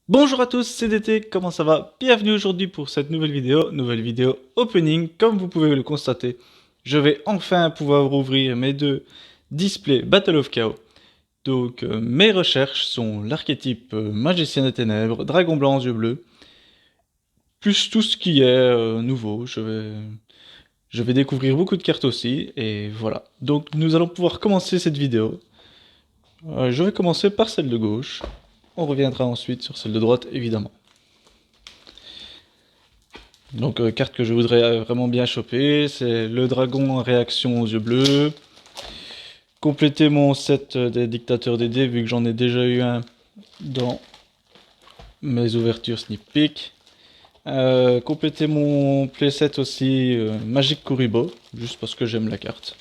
Bonjour à tous, c'est DT, comment ça va? Bienvenue aujourd'hui pour cette nouvelle vidéo opening. Comme vous pouvez le constater, je vais enfin pouvoir ouvrir mes deux displays Battle of Chaos. Donc mes recherches sont l'archétype magicien des ténèbres, dragon blanc aux yeux bleus, plus tout ce qui est nouveau. Je vais découvrir beaucoup de cartes aussi, et voilà. Donc nous allons pouvoir commencer cette vidéo. Je vais commencer par celle de gauche. On reviendra ensuite sur celle de droite, évidemment. Donc carte que je voudrais vraiment bien choper, c'est le dragon en réaction aux yeux bleus. Compléter mon set des dictateurs des dés, vu que j'en ai déjà eu un dans mes ouvertures sneak peek. Compléter mon playset aussi Magic Kuribo, juste parce que j'aime la carte.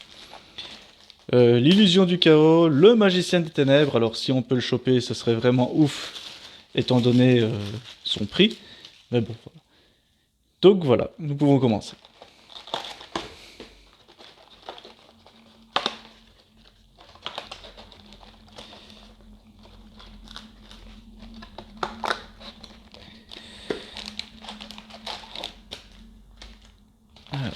L'illusion du chaos, le magicien des ténèbres, alors si on peut le choper, ce serait vraiment ouf, étant donné son prix. Mais bon, voilà. Donc voilà, nous pouvons commencer. Alors,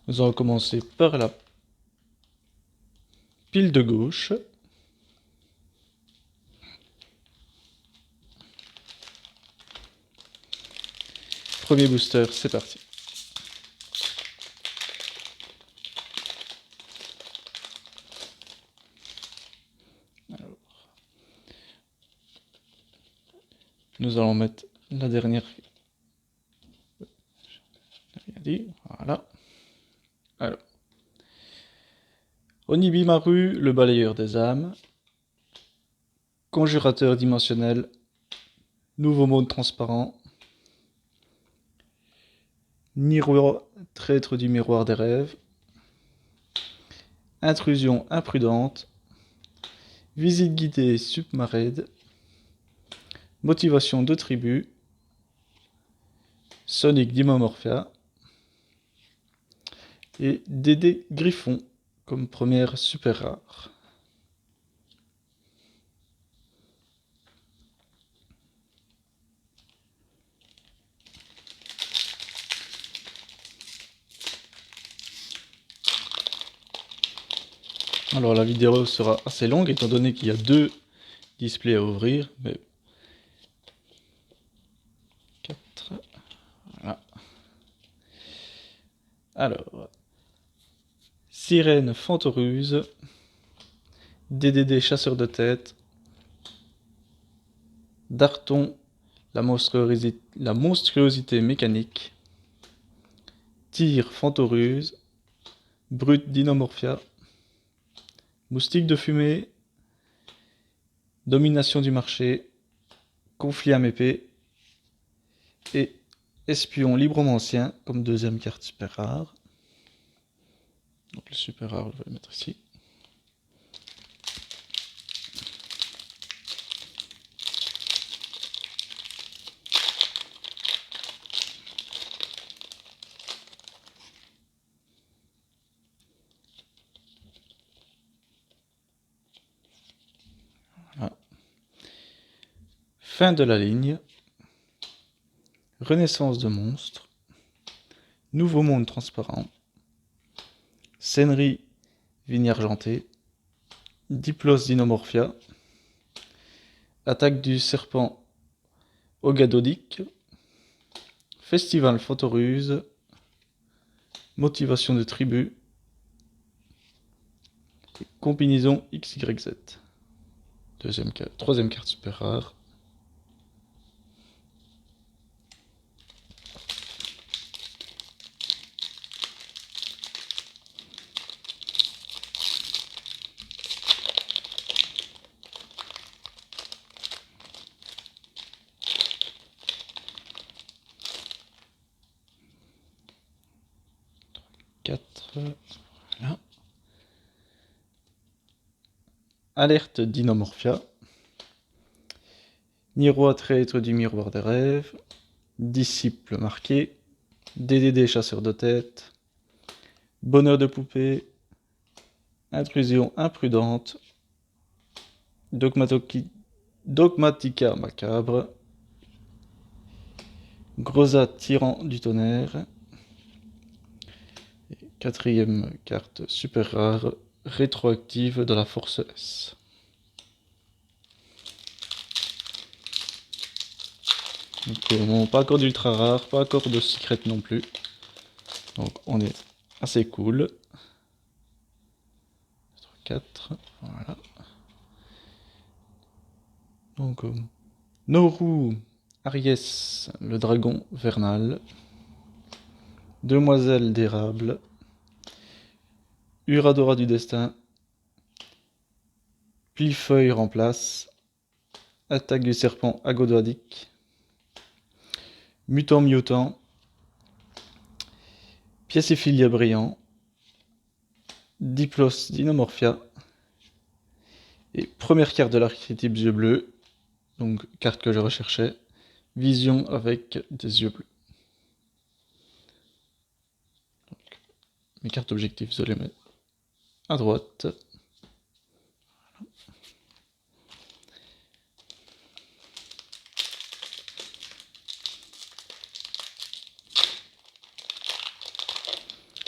nous allons commencer par la pile de gauche. Premier booster, c'est parti. Alors, nous allons mettre la dernière. Rien dit, voilà. Alors, Onibimaru, le balayeur des âmes. Conjurateur dimensionnel. Nouveau monde transparent. Niro, traître du miroir des rêves. Intrusion imprudente. Visite guidée submarède. Motivation de tribu. Sonic Dimomorphia. Et Dédé Griffon comme première super rare. Alors la vidéo sera assez longue étant donné qu'il y a deux displays à ouvrir, mais 4. Voilà. Alors, Sirène Fantoruse, DDD Chasseur de tête, Darton la monstruosité mécanique, Tyr Fantoruse, Brute Dinomorphia, Moustique de fumée, Domination du marché, Conflit à épée et Espion libromancien comme deuxième carte super rare. Donc le super rare, je vais le mettre ici. Voilà. Fin de la ligne. Renaissance de monstres. Nouveau monde transparent. Scénerie vigne argentée. Diplos Dinomorphia. Attaque du serpent Ogadodic. Festival Fantoruse. Motivation de tribu. Combinaison XYZ. Troisième carte super rare. Voilà. Alerte Dinomorphia. Niro traître du miroir des rêves. Disciple marqué. DDD chasseur de tête. Bonheur de poupée. Intrusion imprudente. Dogmatica macabre, Groza tyran du tonnerre, et quatrième carte super rare, rétroactive de la force S. Donc, bon, pas encore d'ultra rare, pas encore de secret non plus. Donc on est assez cool. 4, voilà. Donc Noru Aries, le dragon vernal. Demoiselle d'érable. Uradora du destin. Plifeuille remplace. Attaque du serpent agodoadique. Mutant mutant. Piaciphilia brillant. Diplos dinomorphia. Et première carte de l'archétype yeux bleus. Donc carte que je recherchais. Vision avec des yeux bleus. Donc, mes cartes objectifs, je les mets à droite.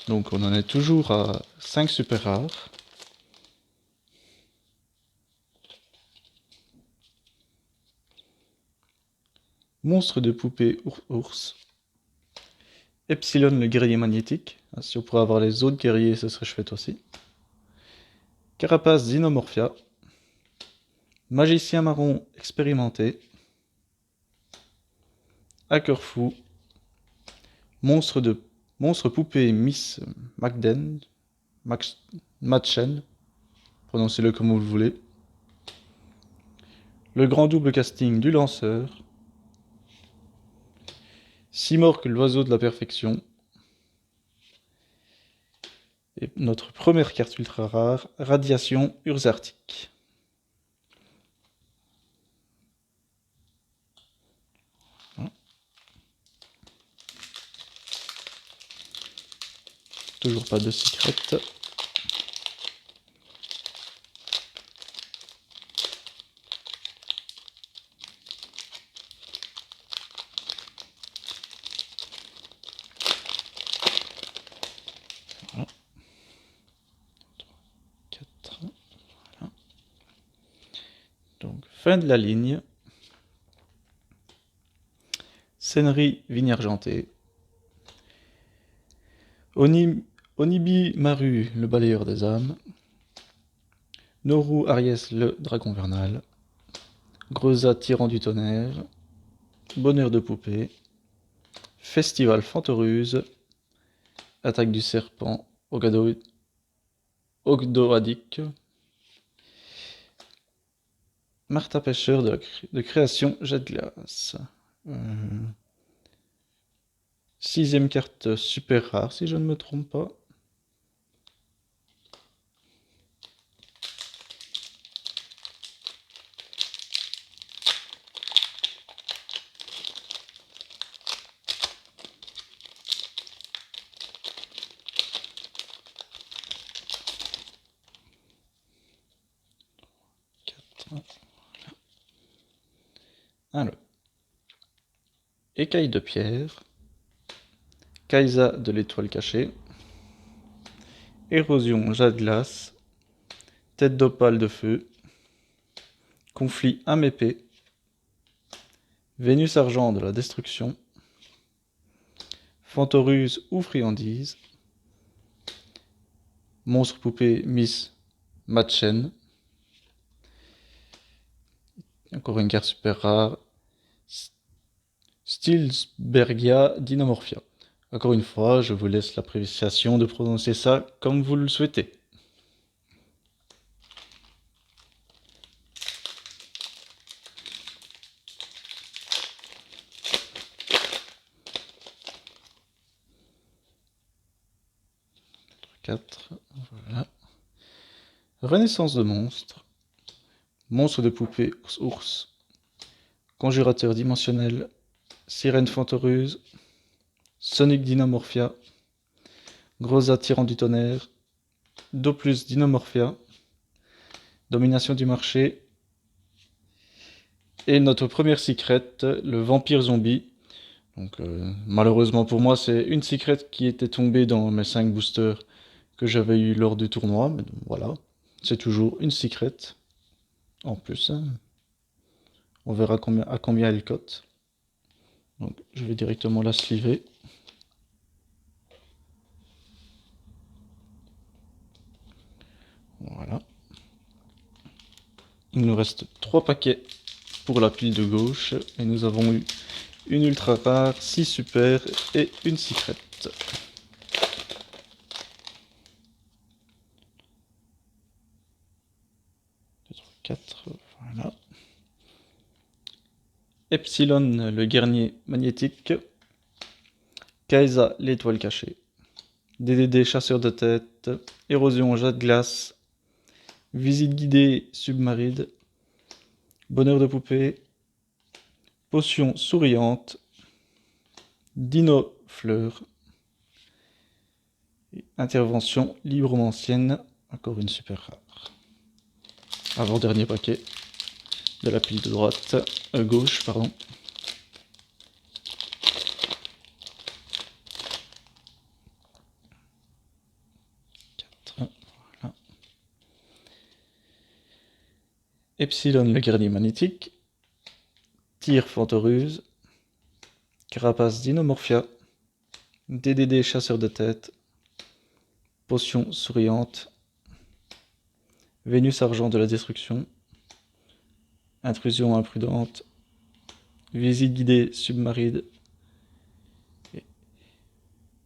Donc on en est toujours à 5 super rares. Monstre de poupée ours. Epsilon le guerrier magnétique. Si on pourrait avoir les autres guerriers, ce serait chouette aussi. Carapace Xenomorphia. Magicien marron expérimenté. Hacker fou. Monstre poupée Miss Magden. Machen. Prononcez-le comme vous le voulez. Le grand double casting du lanceur. Simorque, l'oiseau de la perfection. Et notre première carte ultra rare, Radiation Urzartic. Toujours pas de secret. Voilà. 4. Voilà. Donc, fin de la ligne. Scénerie vigne argentée. Onibi Maru, le balayeur des âmes. Noru Aries, le dragon vernal. Groza, tyran du tonnerre. Bonheur de poupée. Festival Fantoruse. Attaque du serpent Ogdoadique. Martha Pêcheur de création Jet de glace. 6ème carte super rare si je ne me trompe pas. Alors, écaille de pierre, Kaisa de l'étoile cachée, érosion jade glace, tête d'opale de feu, conflit âme épée, Vénus argent de la destruction, Fantoruse ou friandise, monstre poupée Miss Machen, encore une carte super rare, Stilsbergia Dinomorphia. Encore une fois, je vous laisse l'appréciation de prononcer ça comme vous le souhaitez. Voilà. Renaissance de monstres. Monstre de poupée ours. Conjurateur dimensionnel. Sirène fantoreuse. Sonic Dinomorphia. Groza tyran du tonnerre. Doplus Dinomorphia. Domination du marché. Et notre première secret, le vampire zombie. Donc malheureusement pour moi, c'est une secret qui était tombée dans mes 5 boosters que j'avais eu lors du tournoi. Mais donc, voilà, c'est toujours une secret en plus, hein. On verra à combien elle cote. Donc je vais directement la sliver. Voilà. Il nous reste 3 paquets pour la pile de gauche. Et nous avons eu une ultra rare, 6 super et une secret. 4, voilà. Epsilon, le guerrier magnétique. Kaisa, l'étoile cachée. DDD, chasseur de tête. Érosion, jet de glace. Visite guidée, submaride. Bonheur de poupée. Potion souriante. Dino fleur. Intervention libromancienne. Encore une super rare. Avant-dernier paquet de la pile de droite, gauche, pardon. Voilà. Epsilon, le guerrier magnétique. Tir Fantoruse. Carapace Dinomorphia. DDD, chasseur de tête. Potion souriante. Vénus argent de la destruction. Intrusion imprudente. Visite guidée submaride.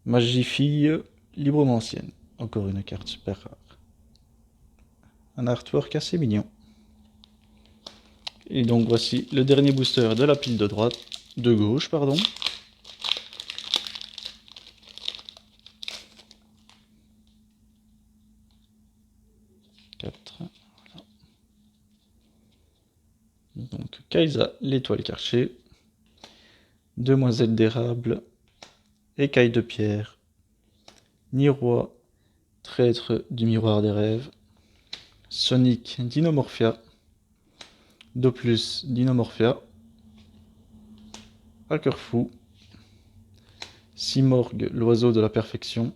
Magifille libromancienne. Encore une carte super rare. Un artwork assez mignon. Et donc voici le dernier booster de la pile de droite, de gauche, pardon. Voilà. Donc Kaisa, l'étoile cachée. Demoiselle d'érable. Écaille de pierre. Niroi, traître du miroir des rêves. Sonic, Dinomorphia. Doplus, Dinomorphia. Hacker fou. Simorgue, l'oiseau de la perfection.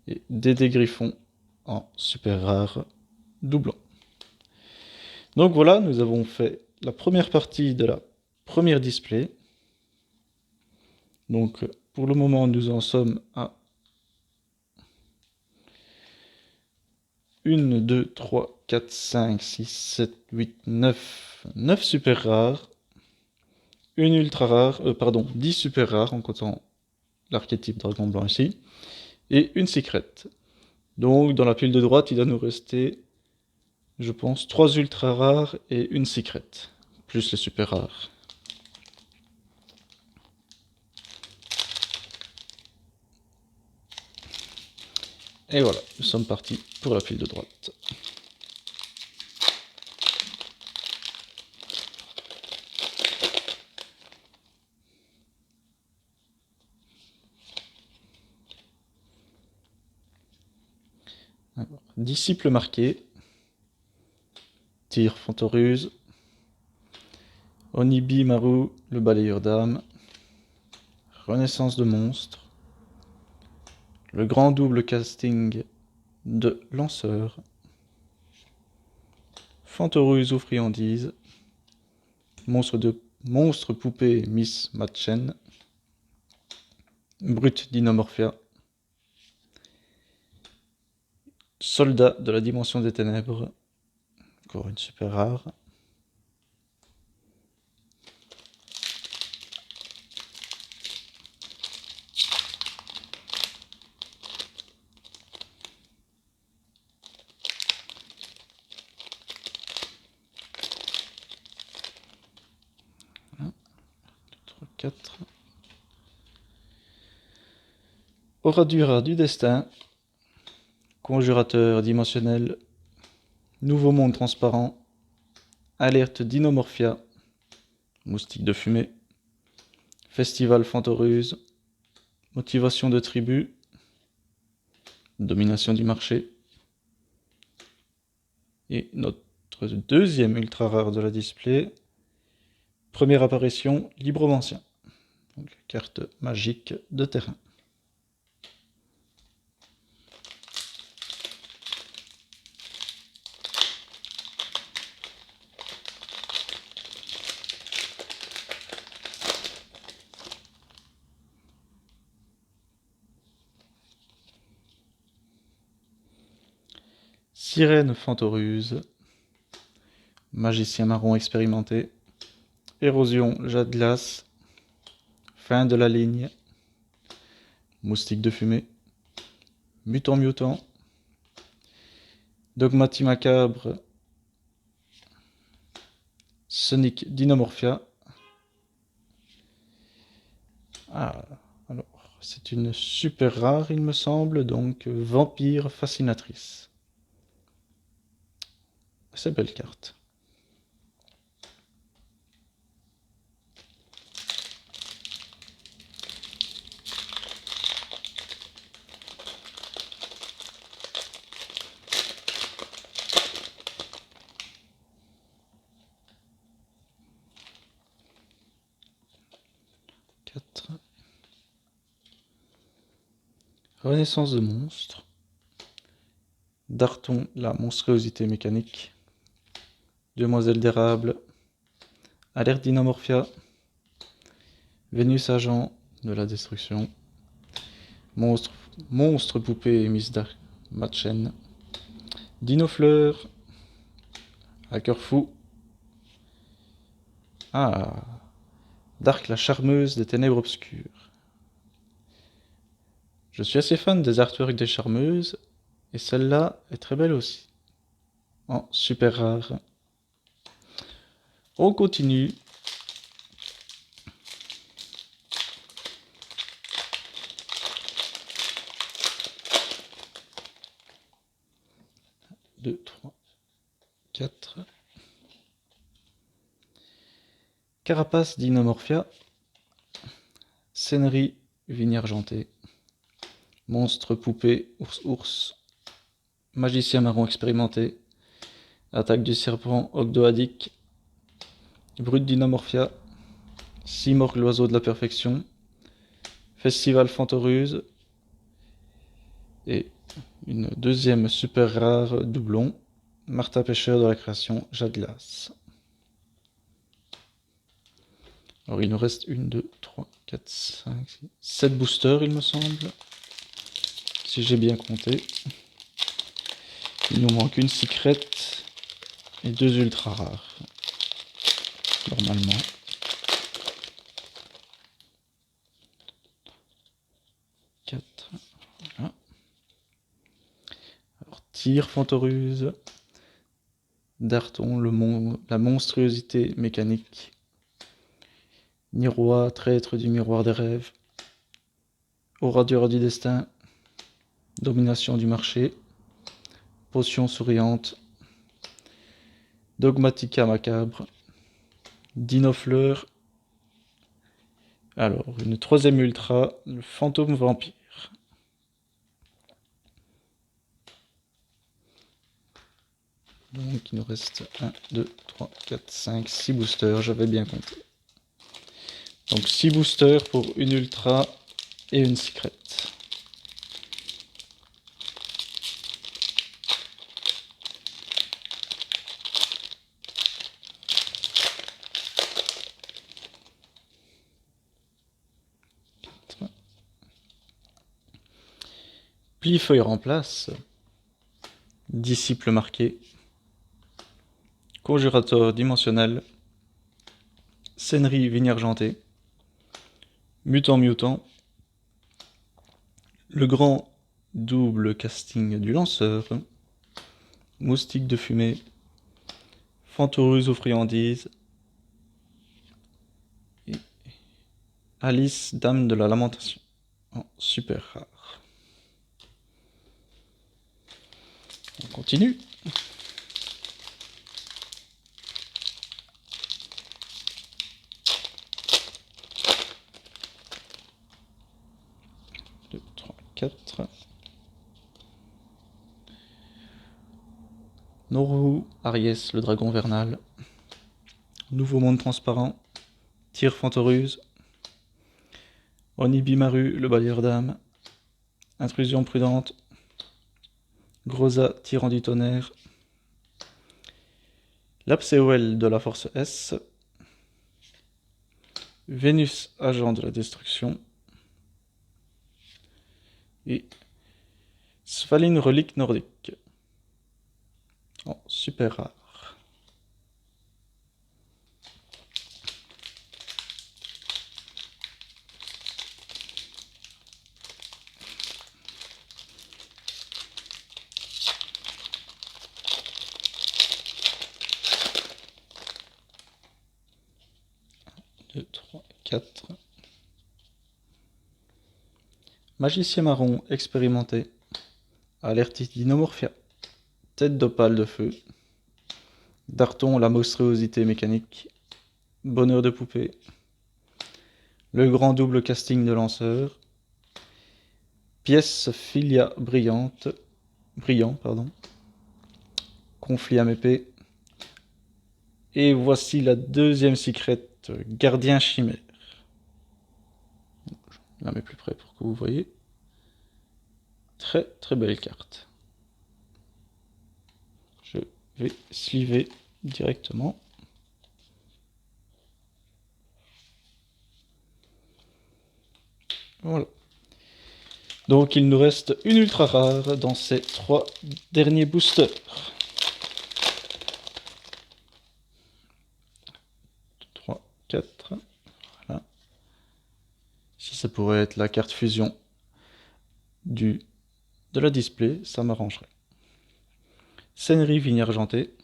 Et Dédé Griffon en super rare doublon. Donc voilà, nous avons fait la première partie de la première display. Donc pour le moment, nous en sommes à 1, 2, 3, 4, 5, 6, 7, 8, 9 super rares. Une ultra rare, pardon, 10 super rares en comptant l'archétype dragon blanc ici. Et une secret. Donc dans la pile de droite, il va nous rester, je pense, 3 ultra rares et une secret. Plus les super rares. Et voilà, nous sommes partis pour la pile de droite. Alors, disciple marqué. Tir Fantoruse. Onibi Maru, le balayeur d'âme. Renaissance de monstre. Le grand double casting de lanceur. Fantoruse ou friandise. Monstre poupée Miss Matchen. Brut Dinomorphia. Soldat de la dimension des ténèbres. Encore une super rare. Quatre. Oradura du destin. Conjurateur dimensionnel. Nouveau monde transparent. Alerte Dinomorphia. Moustique de fumée. Festival Fantoruse. Motivation de tribu. Domination du marché. Et notre Notre deuxième ultra rare de la display. Première apparition, Libromancien. Donc, carte magique de terrain. Sirène Fantoruse, Magicien Marron expérimenté, Érosion Jade Glace, Fin de la ligne, Moustique de fumée, Mutant Mutant, Dogmatie Macabre, Sonic Dinomorphia. Ah, alors, c'est une super rare, il me semble, donc Vampire Fascinatrice. C'est belle carte. Renaissance de monstre. Darton, la monstruosité mécanique. Demoiselle d'érable. Alerte Dinomorphia. Vénus agent de la destruction. Monstre poupée Miss Dark Machen. Dinofleur. Hacker fou. Ah, Dark la charmeuse des ténèbres obscures. Je suis assez fan des artworks des charmeuses, et celle-là est très belle aussi. En super rare. On continue. Deux, trois, quatre. Carapace d'Inomorphia. Scénerie Vigne argentée. Monstre poupée ours. Magicien marron expérimenté. Attaque du serpent ogdoadique. Brute d'Inomorphia. Simorgh l'oiseau de la perfection. Festival Fantoruse. Et une deuxième super rare doublon. Martha Pêcheur de la création Jade Glace. Alors il nous reste 1, 2, 3, 4, 5, 6, 7 boosters il me semble. Si j'ai bien compté. Il nous manque une secret et 2 ultra rares. Normalement. Voilà. Alors, Tir Fantoruse. Darton, la monstruosité mécanique. Niroi, traître du miroir des rêves. Orateur du destin. Domination du marché. Potion souriante. Dogmatica macabre. Dinofleur. Alors, une troisième ultra, le fantôme vampire. Donc il nous reste 1, 2, 3, 4, 5, 6 boosters, j'avais bien compté. Donc 6 boosters pour une ultra et une secret. Pli-feuille remplace. Disciple marqué. Conjurateur dimensionnel. Scénerie Vigne argentée. Mutant mutant. Le grand double casting du lanceur. Moustique de fumée. Fantoruse aux friandises. Et Alice, dame de la lamentation. En super rare. On continue. Deux, trois, quatre. Noru Aries, le dragon vernal. Nouveau monde transparent. Tyr Fantoruse. Onibimaru, le balayeur d'âme. Intrusion prudente. Groza, tyran du tonnerre. Lapséoel de la force S. Vénus, agent de la destruction. Et Svaline, relique nordique. Oh, super rare. Deux, trois, quatre. Magicien marron expérimenté. Alertis Dinomorphia. Tête d'opale de feu. Darton, la monstruosité mécanique. Bonheur de poupée. Le grand double casting de lanceur. Pièce filia brillante. Brillant, pardon. Conflit à épée. Et voici la deuxième secret, gardien chimère. Je la mets plus près pour que vous voyez. Très très belle carte. Je vais sliver directement. Voilà. Donc il nous reste une ultra rare dans ces 3 derniers boosters. 3, 4. Voilà. Si ça pourrait être la carte fusion de la display, ça m'arrangerait. Senri, vigne argentée.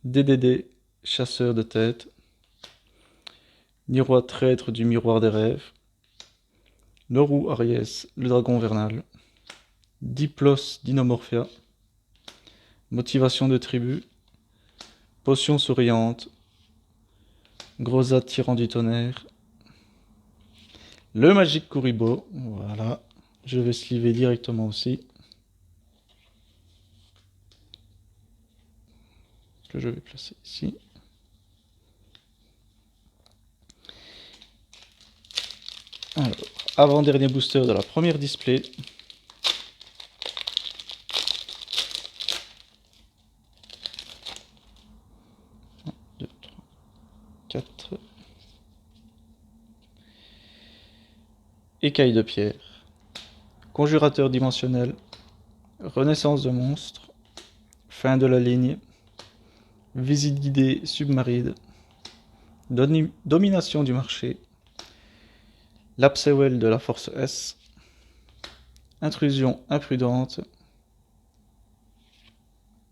DDD, chasseur de tête. Niroi, traître du miroir des rêves. Noru Aries, le dragon vernal. Diplos, Dinomorphia. Motivation de tribu. Potion souriante. Groza, tyran du tonnerre. Le Magic Kuribo, voilà. Je vais sliver directement aussi. Que je vais placer ici. Alors, avant-dernier booster de la première display. Un, deux, trois, quatre. Écaille de pierre. Conjurateur dimensionnel. Renaissance de monstre. Fin de la ligne. Visite guidée submarine. Domination du marché. Lapséoel de la force S. Intrusion imprudente.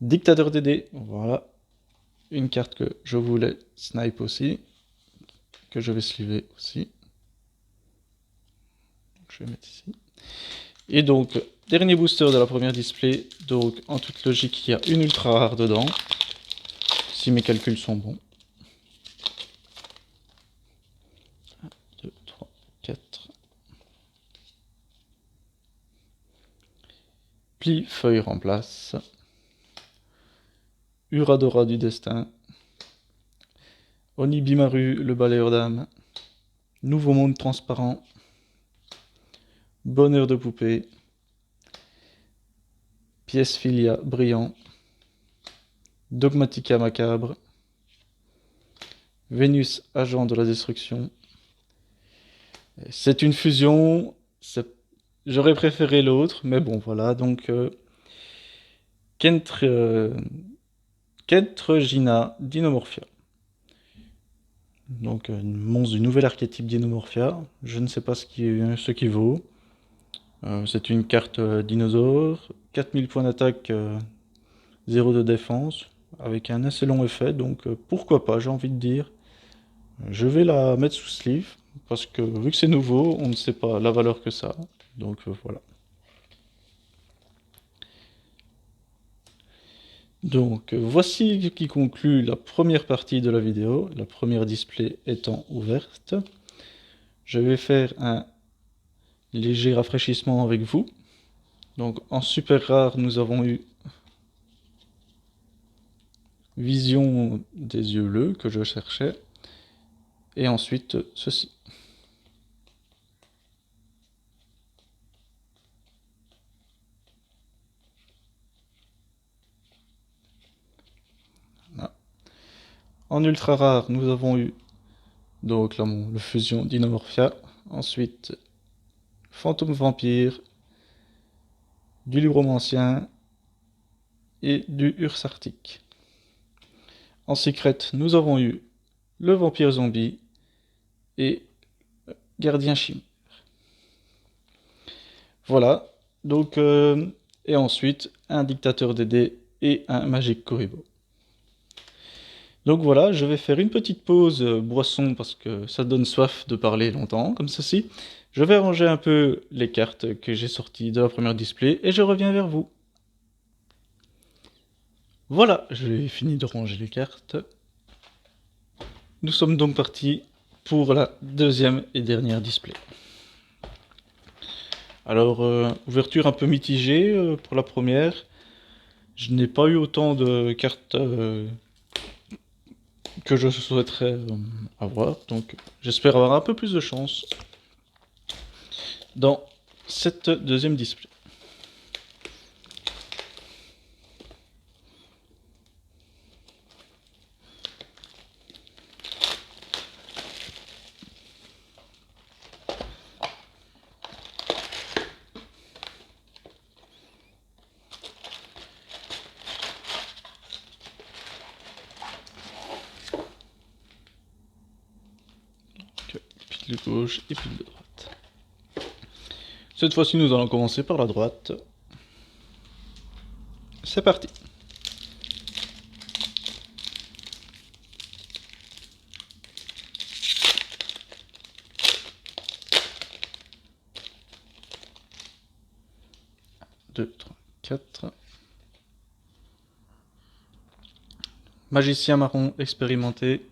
Dictateur des dés. Voilà. Une carte que je voulais snipe aussi. Que je vais sliver aussi. Je vais mettre ici. Et donc, dernier booster de la première display. Donc, en toute logique, il y a une ultra rare dedans. Si mes calculs sont bons. 1, 2, 3, 4. Pli, feuille remplace. Uradora du destin. Onibimaru, le balayeur d'âme. Nouveau monde transparent. Bonheur de poupée. Pièce filia brillant. Dogmatica macabre. Vénus, agent de la destruction. C'est une fusion. J'aurais préféré l'autre, mais bon, voilà. Donc, Kentrgina Dinomorphia. Donc, un monstre du nouvel archétype Dinomorphia. Je ne sais pas ce qui vaut. C'est une carte dinosaure. 4000 points d'attaque, 0 de défense. Avec un assez long effet. Donc, pourquoi pas, j'ai envie de dire. Je vais la mettre sous sleeve. Parce que vu que c'est nouveau, on ne sait pas la valeur que ça a. Donc, voilà. Donc voici qui conclut la première partie de la vidéo, la première display étant ouverte. Je vais faire un léger rafraîchissement avec vous. Donc en super rare, nous avons eu vision des yeux bleus que je cherchais. Et ensuite, ceci. Voilà. En ultra rare, nous avons eu donc là, le fusion d'Inomorphia. Ensuite, Fantôme Vampire, du Libromancien et du Ursarctique. En secret, nous avons eu le Vampire Zombie et Gardien Chimère. Voilà, donc, et ensuite, un Dictateur des dés et un Magic Kuribo. Donc voilà, je vais faire une petite pause boisson parce que ça donne soif de parler longtemps, comme ceci. Je vais ranger un peu les cartes que j'ai sorties de la première display et je reviens vers vous. Voilà, j'ai fini de ranger les cartes. Nous sommes donc partis pour la deuxième et dernière display. Alors, ouverture un peu mitigée pour la première. Je n'ai pas eu autant de cartes que je souhaiterais avoir, donc j'espère avoir un peu plus de chance dans cette deuxième display. Pile de gauche et pile de droite. Cette fois-ci, nous allons commencer par la droite. C'est parti. Deux, trois, quatre. Magicien marron expérimenté.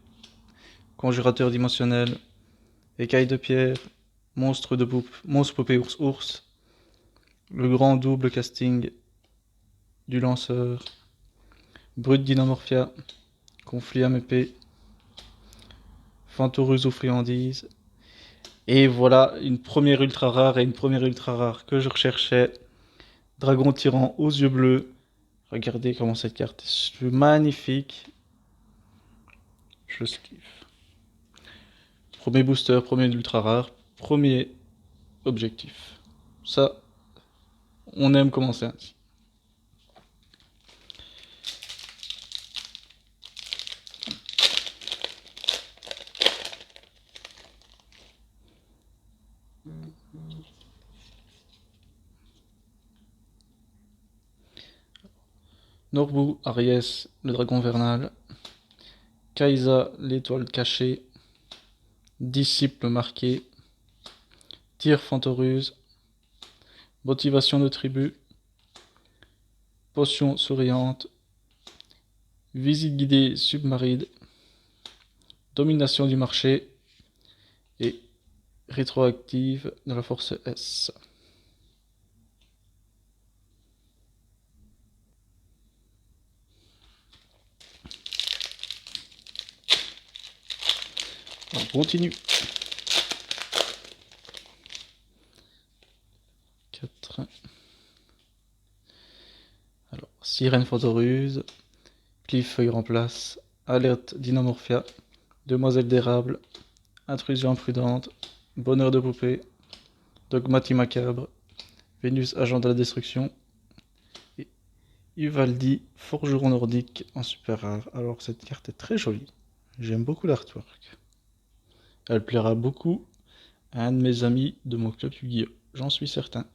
Conjurateur dimensionnel. Écaille de pierre. Monstre poupée ours. Le grand double casting du lanceur. Brut d'Inomorphia. Conflit âme épée. Fantoruse ou friandise. Et voilà une première ultra rare et une première ultra rare que je recherchais. Dragon tyran aux yeux bleus. Regardez comment cette carte est magnifique. Je kiffe. Premier booster, premier ultra rare, premier objectif. Ça, on aime commencer ainsi. Norbu, Aries, le dragon vernal. Kaisa, l'étoile cachée. Disciple marqué. Tir Fantoruse. Motivation de tribu. Potion souriante. Visite guidée submarine. Domination du marché. Et rétroactive de la force S. On continue. 4. Alors, Sirène Fantoruse. Cliffeuille remplace. Alerte d'Inomorphia. Demoiselle d'érable. Intrusion imprudente. Bonheur de poupée. Dogmatie macabre. Vénus agent de la destruction. Et Uvaldi, forgeron nordique en super rare. Alors cette carte est très jolie. J'aime beaucoup l'artwork. Elle plaira beaucoup à un de mes amis de mon club Yu-Gi-Oh! J'en suis certain.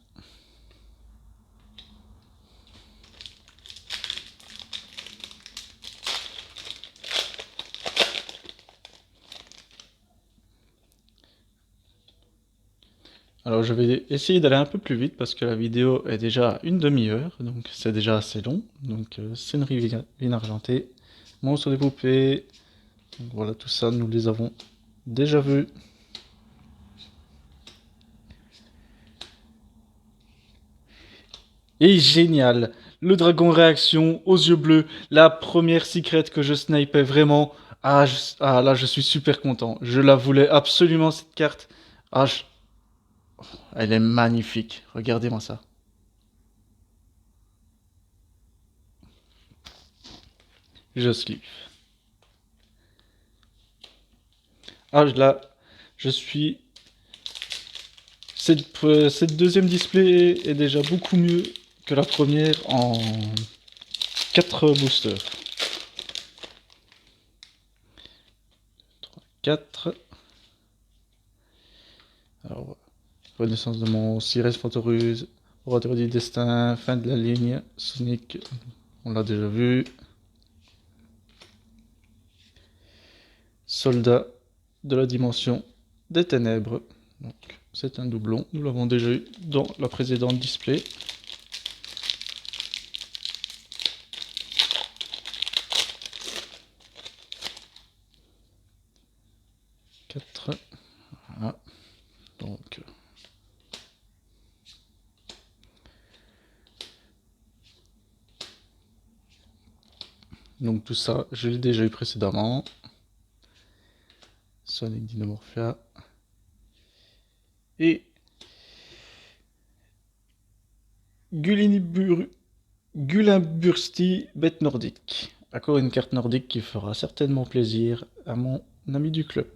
Alors je vais essayer d'aller un peu plus vite parce que la vidéo est déjà une demi-heure, donc c'est déjà assez long. Donc scénerie vigne argentée, monstre des poupées, donc voilà, tout ça nous les avons déjà vus. Et génial, Le dragon réaction aux yeux bleus, la première secret que je snipais vraiment. Ah, là, je suis super content. Je la voulais absolument cette carte. Ah, je- Elle est magnifique. Regardez-moi ça. Je sleeve. Ah, là, je suis. Cette deuxième display est déjà beaucoup mieux que la première en 4 boosters. 4. Alors, renaissance de mon Cyrus Fantoruse, orateur du destin, fin de la ligne, Sonic, on l'a déjà vu. Soldat de la dimension des ténèbres. Donc, c'est un doublon, nous l'avons déjà eu dans la précédente display. Voilà. Donc tout ça, je l'ai déjà eu précédemment. Sonic Dinomorphia. Et Gulimbursti bête nordique. Encore une carte nordique qui fera certainement plaisir à mon ami du club.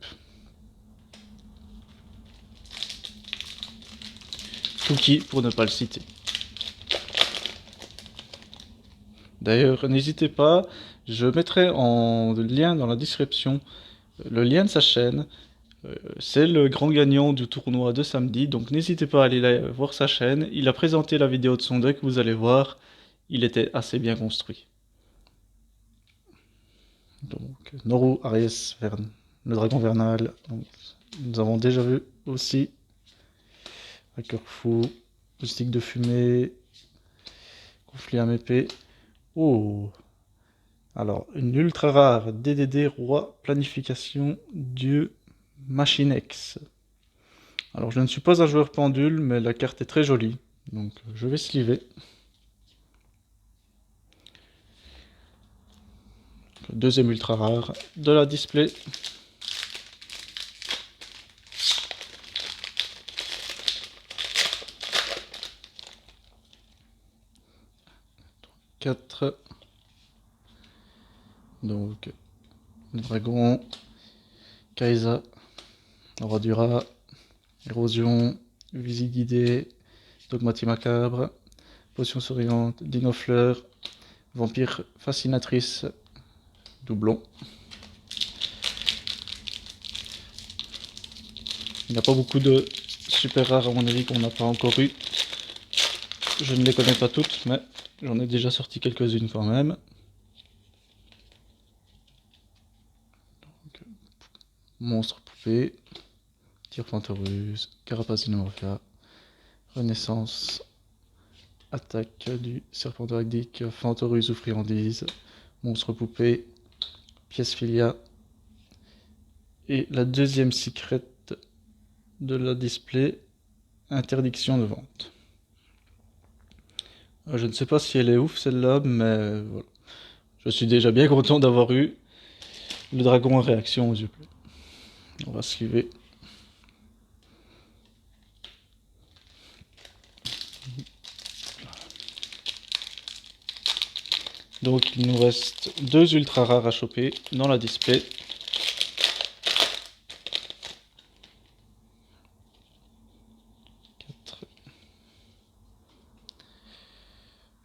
Tuki pour ne pas le citer. D'ailleurs, n'hésitez pas, je mettrai en lien dans la description le lien de sa chaîne. C'est le grand gagnant du tournoi de samedi, donc n'hésitez pas à aller voir sa chaîne. Il a présenté la vidéo de son deck, vous allez voir, il était assez bien construit. Donc, Noru Aries Verne, le dragon vernal. Donc, nous avons déjà vu aussi Hacker Fou, le stick de fumée, conflit à épée. Oh! Alors, une ultra rare DDD roi planification dieu Machinex. Alors, je ne suis pas un joueur pendule, mais la carte est très jolie. Donc, je vais sliver. Deuxième ultra rare de la display. Quatre. Donc, le dragon, Kaisa, roi du rat, érosion, visite guidée, dogmatie macabre, potion souriante, dinofleur, vampire fascinatrice, doublon. Il n'y a pas beaucoup de super rares à mon avis qu'on n'a pas encore eu. Je ne les connais pas toutes, mais j'en ai déjà sorti quelques-unes quand même. Donc, monstre poupée, tir Fantoruse, carapace Dinomorphia, renaissance, attaque du serpent aracdique, Fantoruse ou friandise, monstre poupée, pièce filia, et la deuxième secret de la display, interdiction de vente. Je ne sais pas si elle est ouf celle-là, mais voilà. Je suis déjà bien content d'avoir eu le dragon en réaction aux yeux bleus. On va sliver. Donc il nous reste 2 ultra rares à choper dans la display.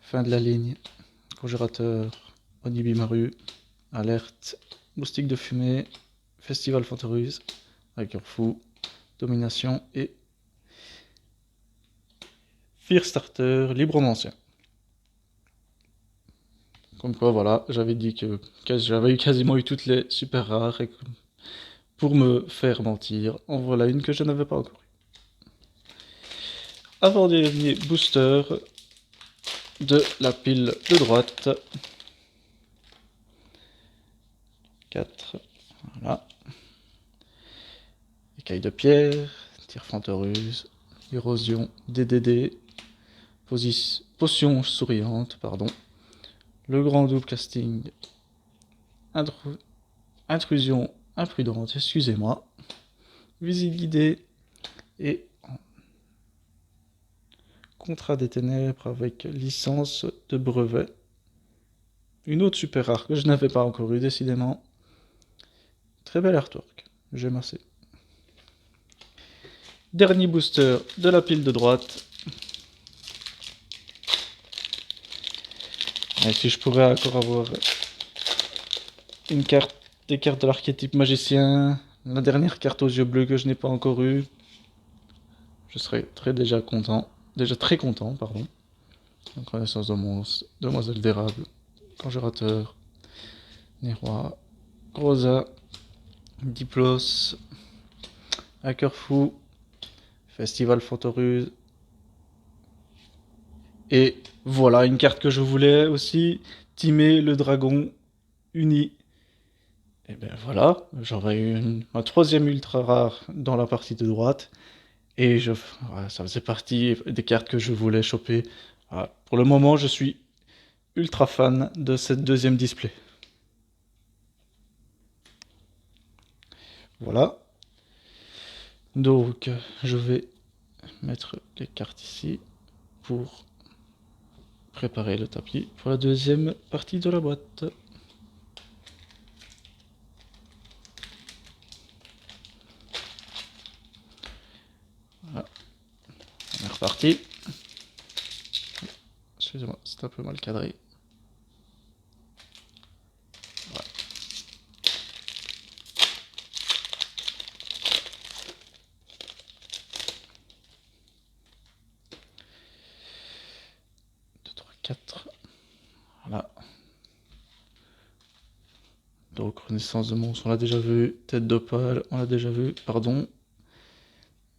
Fin de la ligne. Congérateur, Onibimaru, Alerte, Moustique de fumée, Festival Fantoruse, Hacker Fou, Domination et Fear Starter, Libromancien. Comme quoi, voilà, j'avais dit que j'avais quasiment eu toutes les super rares et pour me faire mentir, en voilà une que je n'avais pas encore eu. Avant-dernier booster de la pile de droite. 4, voilà. Écaille de pierre, tir Fantoruse, érosion, DDD, potion souriante, pardon. Le grand double casting, intrusion imprudente, excusez-moi. Visite guidée et contrat des ténèbres avec licence de brevet. Une autre super rare que je n'avais pas encore eu, décidément. Très bel artwork, j'aime assez. Dernier booster de la pile de droite. Et si je pourrais encore avoir une carte, des cartes de l'archétype magicien, la dernière carte aux yeux bleus que je n'ai pas encore eue, je serais déjà très content, pardon. Donc, Renaissance de monstre, Demoiselle d'érable, Conjurateur, Néroi, Rosa, Diplos, Hacker Fou, Festival Fantoruse. Et voilà, une carte que je voulais aussi, Timé le dragon uni. Et ben voilà, j'aurais eu ma troisième ultra rare dans la partie de droite. Et voilà, ça faisait partie des cartes que je voulais choper. Voilà. Pour le moment, je suis ultra fan de cette deuxième display. Voilà. Donc, je vais mettre les cartes ici pour préparer le tapis pour la deuxième partie de la boîte. Voilà. On est reparti. Excusez-moi, c'est un peu mal cadré. Voilà. Deux, trois, quatre. Voilà. Donc, Renaissance de monstre, on l'a déjà vu. Tête d'opale, on l'a déjà vu. Pardon.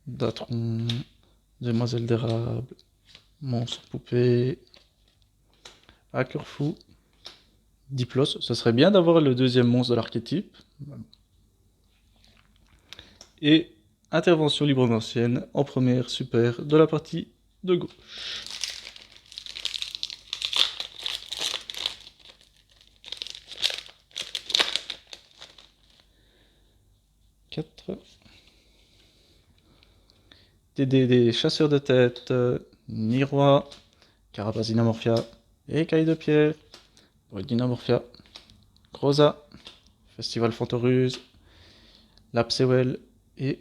Datron. Demoiselle d'érable. Monstre poupée. Hacker fou. Diplos. Ce serait bien d'avoir le deuxième monstre de l'archétype. Et intervention libre ancienne en première super de la partie de gauche. 4. Des chasseurs de tête, Niroi, Carapace Dynamorphia, Écaille de pierre, Dynamorphia, Groza, Festival Fantoruse, Lapsewell et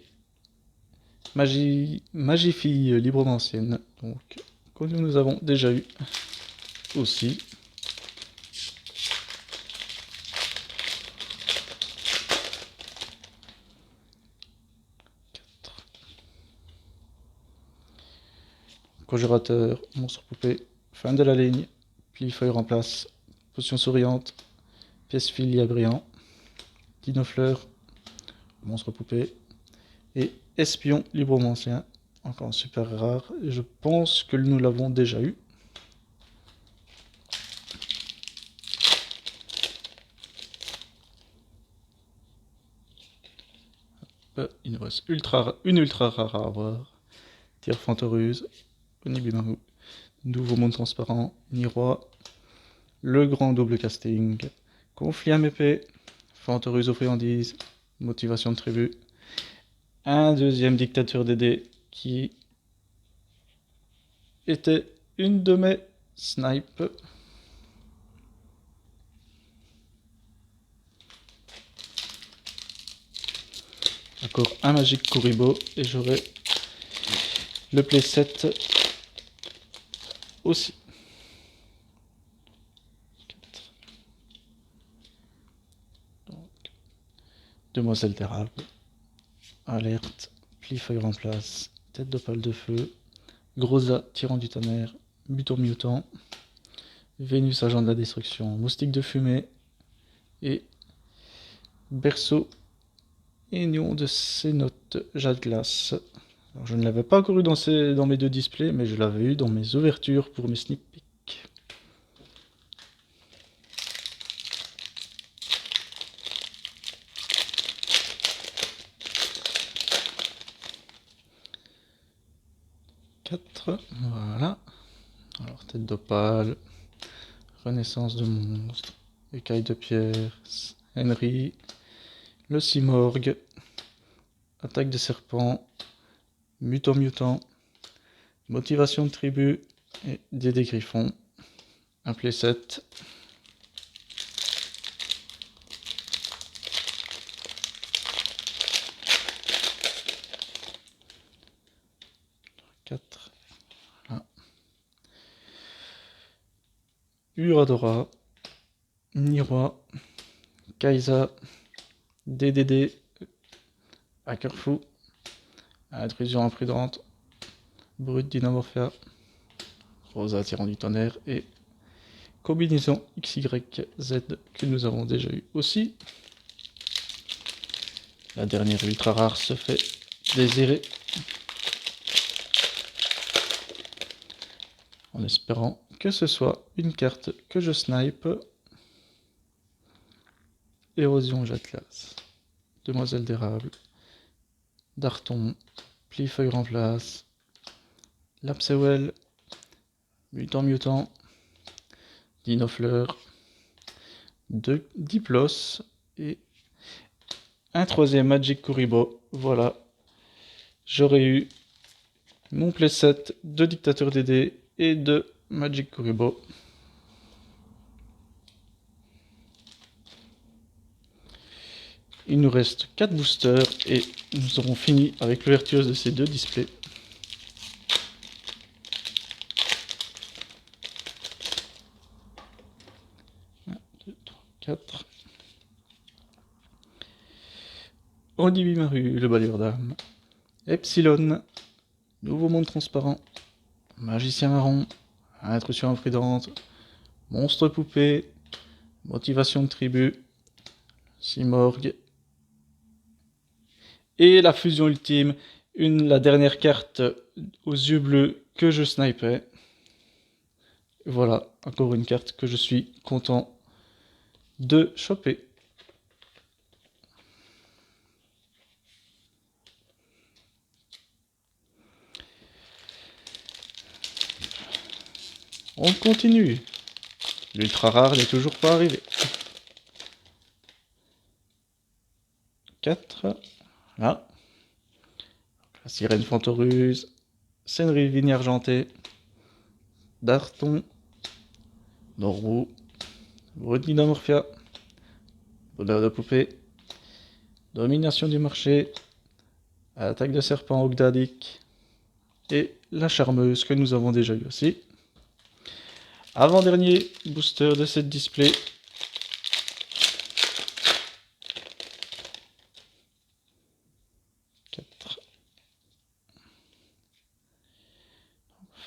Magifille libre ancienne. Donc, comme nous avons déjà eu aussi. Conjurateur, monstre poupée, fin de la ligne, pli feuille remplace, potion souriante, pièce filia brillant, dinofleur, monstre poupée et espion libromancien, encore super rare. Et je pense que nous l'avons déjà eu. Il nous reste une ultra rare à avoir. Tire Fantoruse, Onibimaru, nouveau monde transparent, Niroi, le grand double casting, conflit MEP, Fantoruse aux friandises, motivation de tribu, un deuxième dictateur DD qui était une de mes snipes. Encore un magique Kuribo et j'aurai le playset aussi. 4. Donc, Demoiselle d'érable, alerte, pli feuille remplace, tête d'opale de feu, Groza, tyran du tonnerre, buton mutant, Vénus, agent de la destruction, moustique de fumée et berceau Aignon de Cénote, jade glace. Alors, je ne l'avais pas encore eu dans mes deux displays, mais je l'avais eu dans mes ouvertures pour mes sneak peeks. Voilà. Alors, tête d'opale, renaissance de monstre, écaille de pierre, Henry, le Simorgue, attaque de serpent, mutant, motivation de tribu et des griffons, un playset. 4. Voilà. Uradora, Niroi, Kaisa, DDD, Hackerfou, Intrusion imprudente, Brute Dynamorphia, Rosa tirant du tonnerre et combinaison XYZ que nous avons déjà eu aussi. La dernière ultra rare se fait désirer. En espérant que ce soit une carte que je snipe. Érosion Jatlas, Demoiselle d'érable, Darton, Pli-feuille remplace, Lapsewell, Mutant, Dinofleur, Diplos et un troisième Magic Kuribo. Voilà, j'aurais eu mon playset de Dictateur DD et de Magic Kuribo. Il nous reste 4 boosters et nous aurons fini avec l'ouverture de ces deux displays. 1, 2, 3, 4. Odibimaru, le balayeur d'âme. Epsilon, nouveau monde transparent. Magicien marron, intrusion imprudente. Monstre poupée, motivation de tribu. Simorgue. Et la fusion ultime, la dernière carte aux yeux bleus que je snipais. Voilà, encore une carte que je suis content de choper. On continue. L'ultra rare n'est toujours pas arrivé. 4. Là. La sirène Fantoruse. Senri Vigne Argentée. Darton. Norbu. Brutidamorphia. Bonheur de poupée. Domination du marché. Attaque de serpent Ogdadik. Et la charmeuse que nous avons déjà eu aussi. Avant-dernier booster de cette display.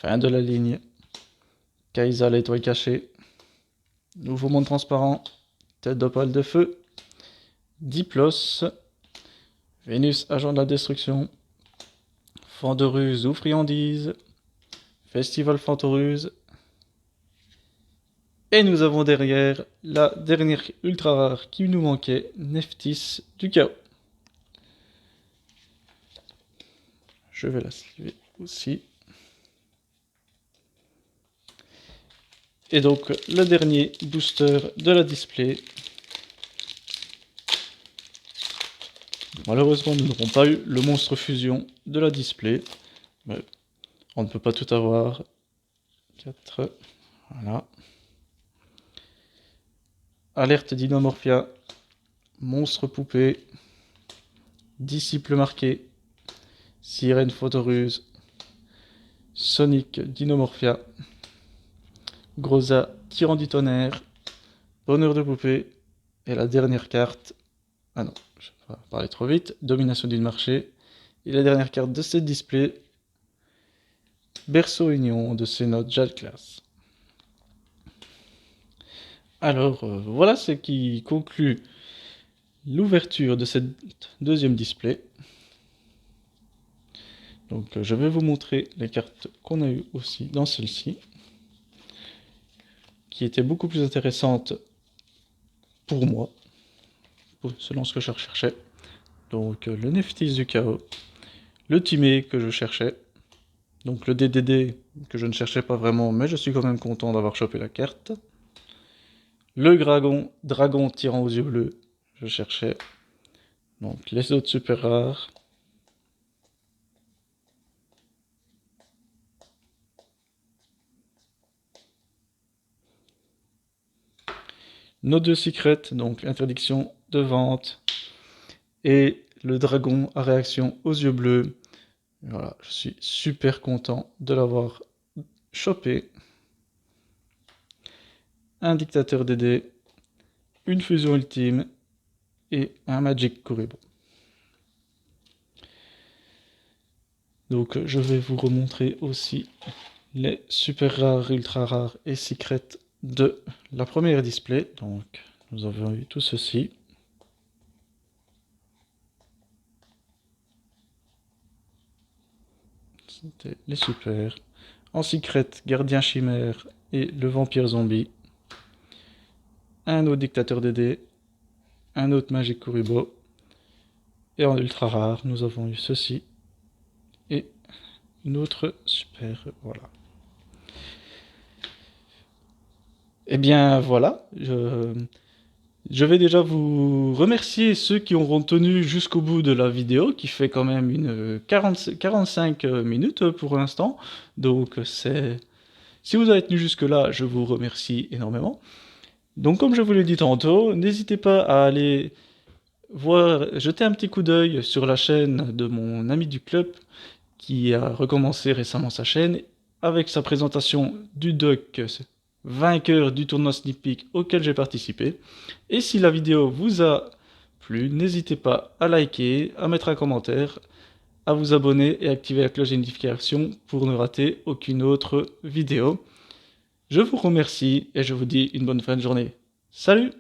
Fin de la ligne. Kaisa l'étoile cachée. Nouveau monde transparent. Tête d'opale de feu. Diplos. Vénus agent de la destruction. Fantoruse ou friandise. Festival Fantoruse. Et nous avons derrière la dernière ultra rare qui nous manquait, Nephthys du chaos. Je vais la sliver aussi. Et donc le dernier booster de la display. Malheureusement, nous n'aurons pas eu le monstre fusion de la display. Mais on ne peut pas tout avoir. 4. Voilà. Alerte Dynamorphia. Monstre poupée. Disciple marqué. Sirène Photoruse. Sonic Dynamorphia. Groza Tyran du tonnerre. Bonheur de poupée. Et la dernière carte. Ah non, je vais pas parler trop vite. Domination du marché. Et la dernière carte de cette display. Berceau Union de Sénat Jatlas. Alors voilà ce qui conclut l'ouverture de cette deuxième display. Donc je vais vous montrer les cartes qu'on a eues aussi dans celle-ci, qui étaient beaucoup plus intéressantes pour moi, selon ce que je recherchais. Donc le Nephthys du chaos, le Timé que je cherchais, Donc le DDD que je ne cherchais pas vraiment, mais je suis quand même content d'avoir chopé la carte. Le dragon tirant aux yeux bleus, je cherchais. Donc les autres super rares. Nos deux secrets, donc l'interdiction de vente et le dragon à réaction aux yeux bleus. Voilà, je suis super content de l'avoir chopé. Un dictateur DD, une fusion ultime et un Magic Kuribo. Donc je vais vous remontrer aussi les super rares, ultra rares et secrets de la première display. Donc nous avons eu tout ceci. C'était les super. En secret, gardien chimère et le vampire zombie. Un autre dictateur DD, un autre Magic Kuribo. Et en ultra rare, nous avons eu ceci et une autre super, voilà. Et bien voilà, je vais déjà vous remercier ceux qui auront tenu jusqu'au bout de la vidéo, qui fait quand même une 45 minutes pour l'instant. Donc si vous avez tenu jusque-là, je vous remercie énormément. Donc comme je vous l'ai dit tantôt, n'hésitez pas à aller jeter un petit coup d'œil sur la chaîne de mon ami du club, qui a recommencé récemment sa chaîne, avec sa présentation du doc vainqueur du tournoi Sneak Peek auquel j'ai participé. Et si la vidéo vous a plu, n'hésitez pas à liker, à mettre un commentaire, à vous abonner et activer la cloche de notification pour ne rater aucune autre vidéo. Je vous remercie et je vous dis une bonne fin de journée. Salut!